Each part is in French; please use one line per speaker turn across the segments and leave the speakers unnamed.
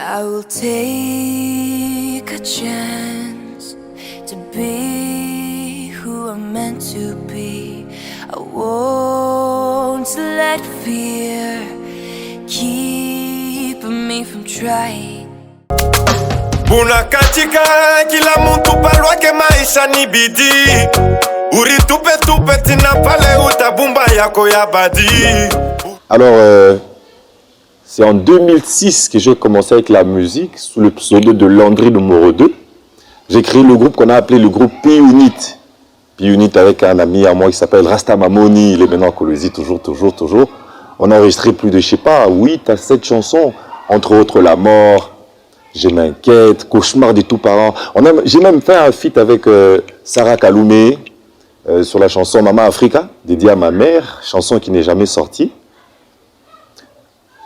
I will take a chance to be who I'm meant to be. I won't let fear keep me from trying.
Unakatika kila mtu palwa ke maisha ni bidii. Uri tupe tina pale utabumba yako ya badi.
Alors, c'est en 2006 que j'ai commencé avec la musique, sous le pseudo de Landry numéro 2. J'ai créé le groupe qu'on a appelé le groupe P-Unit. P-Unit avec un ami à moi qui s'appelle Rasta Mamoni, il est maintenant à Colosie, toujours. On a enregistré plus de, je sais pas, 8 à 7 chansons, entre autres La Mort, Je m'inquiète, Cauchemar des tout-parents. J'ai même fait un feat avec Sarah Kaloumé sur la chanson Mama Africa, dédiée à ma mère, chanson qui n'est jamais sortie.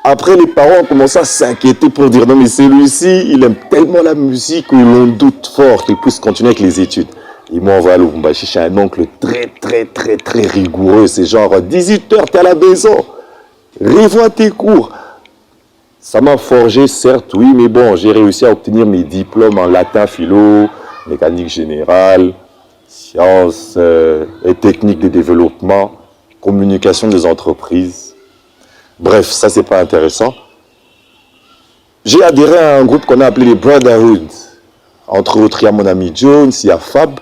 Après, les parents ont commencé à s'inquiéter pour dire non mais celui-ci, il aime tellement la musique où l'on doute fort qu'il puisse continuer avec les études. Ils m'ont envoyé à Lubumbashi chez un oncle très rigoureux. C'est genre 18h, t'es à la maison, revois tes cours. Ça m'a forgé, certes, oui, mais bon, j'ai réussi à obtenir mes diplômes en latin, philo, mécanique générale, sciences et techniques de développement, communication des entreprises. Bref, ça, c'est pas intéressant. J'ai adhéré à un groupe qu'on a appelé les Brotherhood. Entre autres, il y a mon ami Jones, il y a Fab,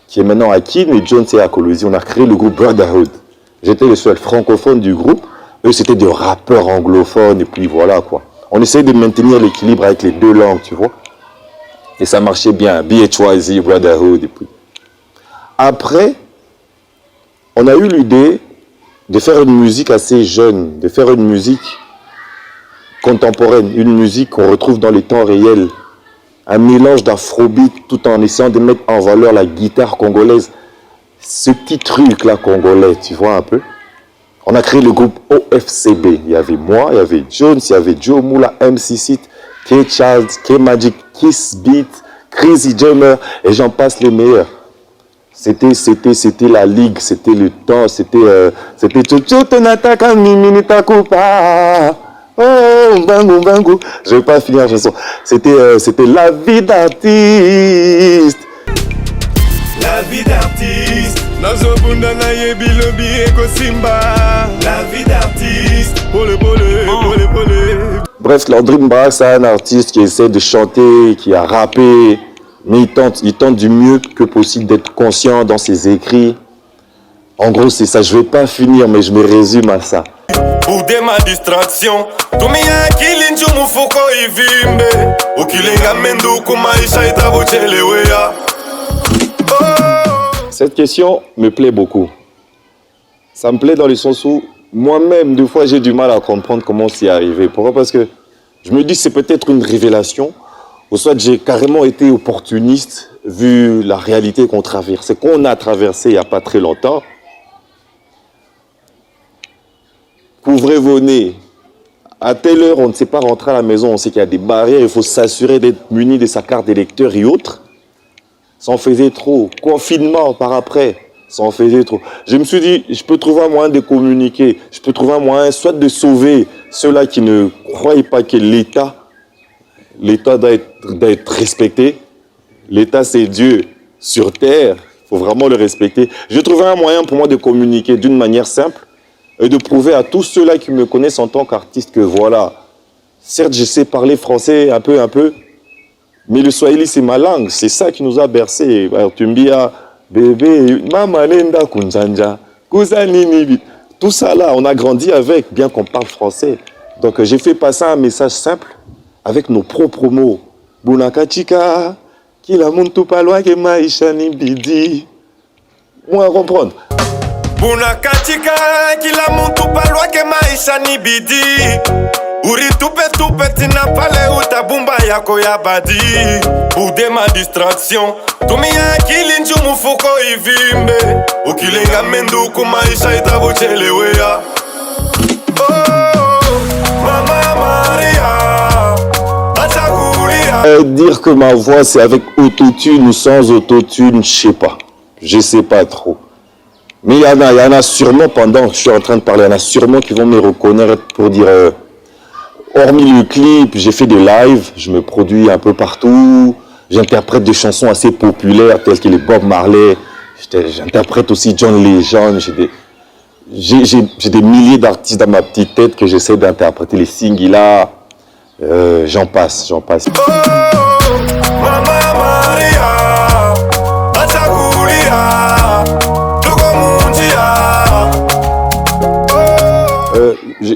qui est maintenant à Kin, et Jones est à Colosie. On a créé le groupe Brotherhood. J'étais le seul francophone du groupe. Eux, c'était des rappeurs anglophones, et puis voilà, quoi. On essayait de maintenir l'équilibre avec les deux langues, tu vois. Et ça marchait bien. BHYZ, Brotherhood, et puis. Après, on a eu l'idée de faire une musique assez jeune, de faire une musique contemporaine, une musique qu'on retrouve dans les temps réels. Un mélange d'afrobeat tout en essayant de mettre en valeur la guitare congolaise. Ce petit truc-là congolais, tu vois un peu. On a créé le groupe OFCB. Il y avait moi, il y avait Jones, il y avait Joe Moula, MC Sit, K-Child, K-Magic, Kiss Beat, Crazy Jammer, et j'en passe les meilleurs. C'était la ligue, c'était le temps, c'était oh, bango. Je vais pas finir la chanson. C'était la vie d'artiste.
La vie d'artiste. La vie d'artiste.
Bref, Landry Mbara, c'est un artiste qui essaie de chanter, qui a rappé, mais il tente du mieux que possible d'être conscient dans ses écrits. En gros, c'est ça. Je vais pas finir, mais je me résume à ça.
Pour ma distraction,
cette question me plaît beaucoup. Ça me plaît dans le sens où moi-même, des fois, j'ai du mal à comprendre comment c'est arrivé. Pourquoi? Parce que je me dis que c'est peut-être une révélation, ou soit j'ai carrément été opportuniste vu la réalité qu'on traverse, qu'on a traversé il n'y a pas très longtemps. Couvrez vos nez. À telle heure, on ne sait pas rentrer à la maison. On sait qu'il y a des barrières. Il faut s'assurer d'être muni de sa carte d'électeur et autres. Ça en faisait trop. Confinement par après, ça en faisait trop. Je me suis dit, je peux trouver un moyen de communiquer. Je peux trouver un moyen soit de sauver ceux-là qui ne croient pas que l'État doit être respecté. L'État, c'est Dieu sur terre. Il faut vraiment le respecter. J'ai trouvé un moyen pour moi de communiquer d'une manière simple et de prouver à tous ceux-là qui me connaissent en tant qu'artiste que voilà, certes je sais parler français un peu, mais le Swahili c'est ma langue, c'est ça qui nous a bercé. Tumbia, bébé, mama nenda kunjanja, kuzanini, tout ça là, on a grandi avec, bien qu'on parle français. Donc j'ai fait passer un message simple avec nos propres mots. Bunakachika, kila muntu palwa ke maisha ni bidi. On va comprendre.
Unakatika kila mtu palwa ke maisha ni bidii. Uri tupe tina pale utabumba yako ya badi. Ude ma distraction, tumia akili njumu fuko ivimbe. Ukilenga menduku maisha itabuchelewea. Oh, Mama Maria, achakulia.
Dire que ma voix c'est avec autotune ou sans autotune, je sais pas trop. Mais il y en a sûrement, pendant que je suis en train de parler, il y en a sûrement qui vont me reconnaître pour dire hormis le clip, j'ai fait des lives, je me produis un peu partout. J'interprète des chansons assez populaires telles que les Bob Marley. J'interprète aussi John Legend. J'ai des milliers d'artistes dans ma petite tête que j'essaie d'interpréter. Les Singila, j'en passe.
Oh, Mama Maria, Atakulia, Tukomundia.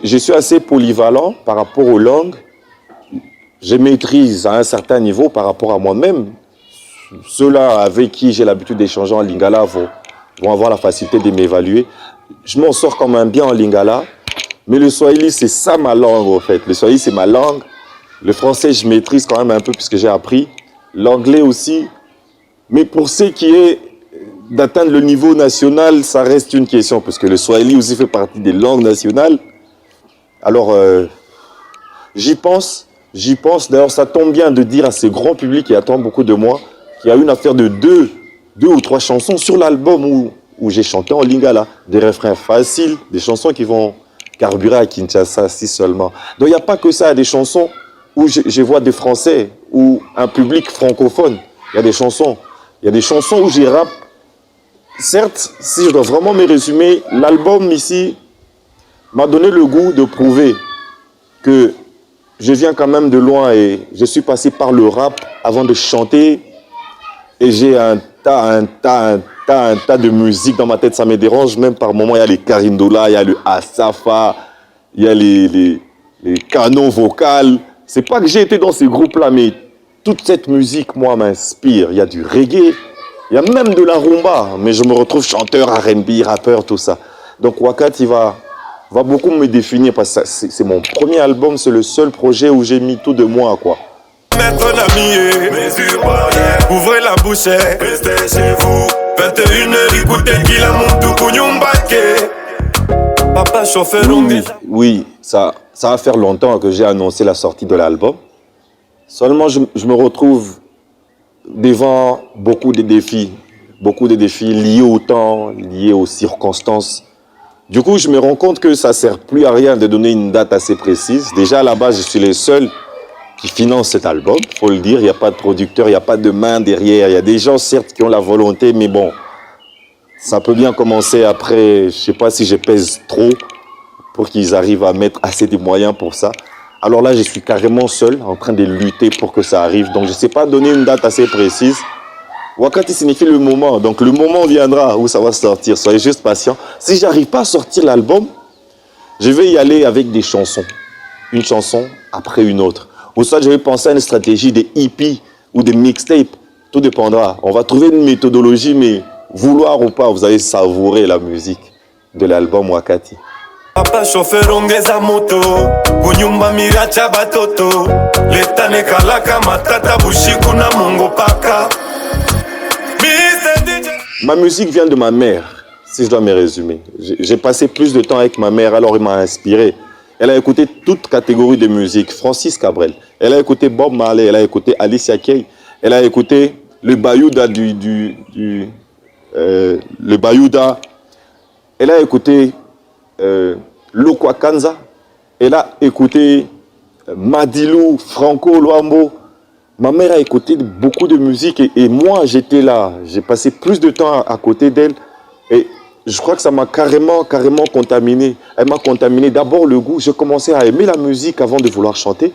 Je suis assez polyvalent par rapport aux langues. Je maîtrise à un certain niveau par rapport à moi-même. Ceux-là avec qui j'ai l'habitude d'échanger en lingala vont avoir la facilité de m'évaluer. Je m'en sors quand même bien en lingala, mais le swahili, c'est ça ma langue en fait. Le swahili, c'est ma langue. Le français, je maîtrise quand même un peu puisque j'ai appris. L'anglais aussi. Mais pour ce qui est d'atteindre le niveau national, ça reste une question, parce que le swahili aussi fait partie des langues nationales. Alors, j'y pense. D'ailleurs, ça tombe bien de dire à ce grand public qui attend beaucoup de moi qu'il y a une affaire de deux ou trois chansons sur l'album où j'ai chanté en lingala. Des refrains faciles, des chansons qui vont carburer à Kinshasa, si seulement. Donc, il n'y a pas que ça, il y a des chansons où je vois des Français ou un public francophone. Il y a des chansons où j'ai rap. Certes, si je dois vraiment me résumer, l'album ici m'a donné le goût de prouver que je viens quand même de loin et je suis passé par le rap avant de chanter. Et j'ai un tas de musique dans ma tête, ça me dérange. Même par moments, il y a les Karindola, il y a le Asafa, il y a les canons vocaux. C'est pas que j'ai été dans ces groupes-là, mais toute cette musique, moi, m'inspire. Il y a du reggae, il y a même de la rumba, mais je me retrouve chanteur, R&B, rappeur, tout ça. Donc Wakati va beaucoup me définir parce que c'est mon premier album, c'est le seul projet où j'ai mis tout de moi, quoi.
Mettre l'ami, mesure barrière, ouvrez la bouche, restez chez vous. 21h, écoutez qu'il a mon tout Kunyumbake. Papa chauffeur,
oui, ça va faire longtemps que j'ai annoncé la sortie de l'album. Seulement, je me retrouve devant beaucoup de défis liés au temps, liés aux circonstances. Du coup, je me rends compte que ça ne sert plus à rien de donner une date assez précise. Déjà, à la base, je suis le seul qui finance cet album, il faut le dire. Il n'y a pas de producteur, il n'y a pas de main derrière. Il y a des gens, certes, qui ont la volonté, mais bon, ça peut bien commencer après. Je ne sais pas si je pèse trop pour qu'ils arrivent à mettre assez de moyens pour ça. Alors là, je suis carrément seul, en train de lutter pour que ça arrive. Donc, je ne sais pas donner une date assez précise. Wakati signifie le moment. Donc, le moment viendra où ça va sortir. Soyez juste patient. Si je n'arrive pas à sortir l'album, je vais y aller avec des chansons. Une chanson après une autre. Ou soit, je vais penser à une stratégie des EP ou des mixtapes. Tout dépendra. On va trouver une méthodologie, mais vouloir ou pas, vous allez savourer la musique de l'album Wakati.
Papa chauffeur ongeza moto kunyumba miracha batoto letane kalaka matata bushiku na mongo paka.
Ma musique vient de ma mère, si je dois me résumer. J'ai passé plus de temps avec ma mère, alors elle m'a inspiré. Elle a écouté toute catégorie de musique. Francis Cabrel, elle a écouté Bob Marley, elle a écouté Alicia Keys, elle a écouté le Bayouda le Bayouda, elle a écouté Lokwa Kanza, elle a écouté Madilou, Franco Luambo. Ma mère a écouté beaucoup de musique et moi j'étais là. J'ai passé plus de temps à côté d'elle et je crois que ça m'a carrément contaminé. Elle m'a contaminé d'abord le goût. J'ai commencé à aimer la musique avant de vouloir chanter.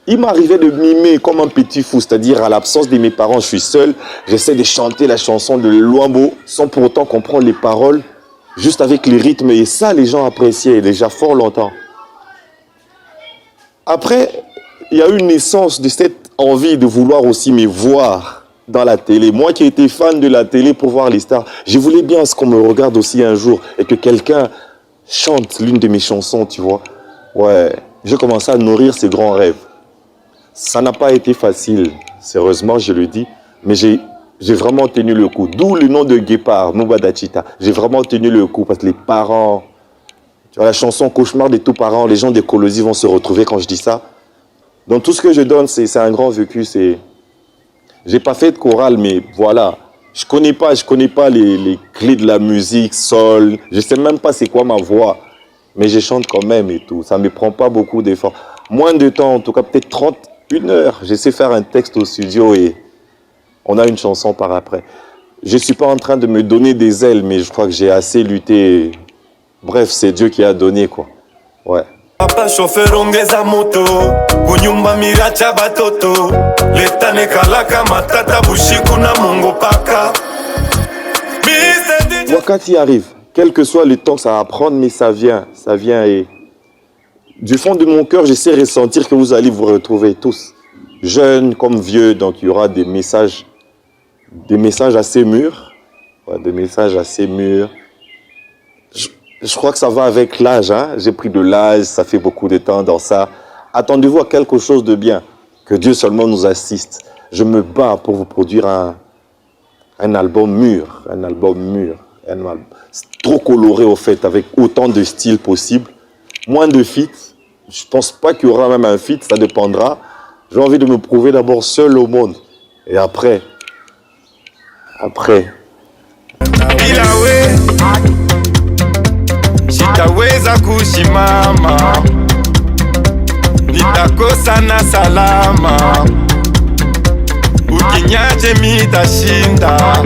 Il m'arrivait de mimer comme un petit fou, c'est-à-dire à l'absence de mes parents, je suis seul. J'essaie de chanter la chanson de Luambo sans pour autant comprendre les paroles, juste avec les rythmes. Et ça, les gens appréciaient déjà fort longtemps. Après, il y a eu une naissance de cette envie de vouloir aussi me voir dans la télé. Moi qui étais fan de la télé pour voir les stars, je voulais bien ce qu'on me regarde aussi un jour et que quelqu'un chante l'une de mes chansons, tu vois. Ouais, j'ai commencé à nourrir ces grands rêves. Ça n'a pas été facile, sérieusement, je le dis, mais j'ai vraiment tenu le coup. D'où le nom de Guépard, Mubadachita. J'ai vraiment tenu le coup parce que les parents, tu vois, la chanson Cauchemar des tout parents, les gens des Colosi vont se retrouver quand je dis ça. Donc tout ce que je donne, c'est un grand vécu. J'ai pas fait de chorale, mais voilà. Je connais pas les clés de la musique, sol. Je sais même pas c'est quoi ma voix. Mais je chante quand même et tout. Ça me prend pas beaucoup d'efforts. moins de temps, en tout cas peut-être 31 heures. J'essaie de faire un texte au studio et on a une chanson par après. Je ne suis pas en train de me donner des ailes, mais je crois que j'ai assez lutté. Bref, c'est Dieu qui a donné, quoi. Ouais.
Papa chauffeur ongeza moto kunyumba miracha batoto letane kalaka matata bushiku na mongo paka.
Wakati arrive, quel que soit le temps que ça va prendre, mais ça vient et du fond de mon cœur, j'essaie de ressentir que vous allez vous retrouver tous, jeunes comme vieux, donc il y aura des messages assez mûrs, ouais, des messages assez mûrs. Je crois que ça va avec l'âge, hein? J'ai pris de l'âge, ça fait beaucoup de temps dans ça. Attendez-vous à quelque chose de bien, que Dieu seulement nous assiste. Je me bats pour vous produire un album mûr, trop coloré au fait, avec autant de styles possible, moins de feats. Je pense pas qu'il y aura même un feat, ça dépendra. J'ai envie de me prouver d'abord seul au monde, et après.
Sitaweza kusimama, nitakosa na salama, ukinyaje mitashinda.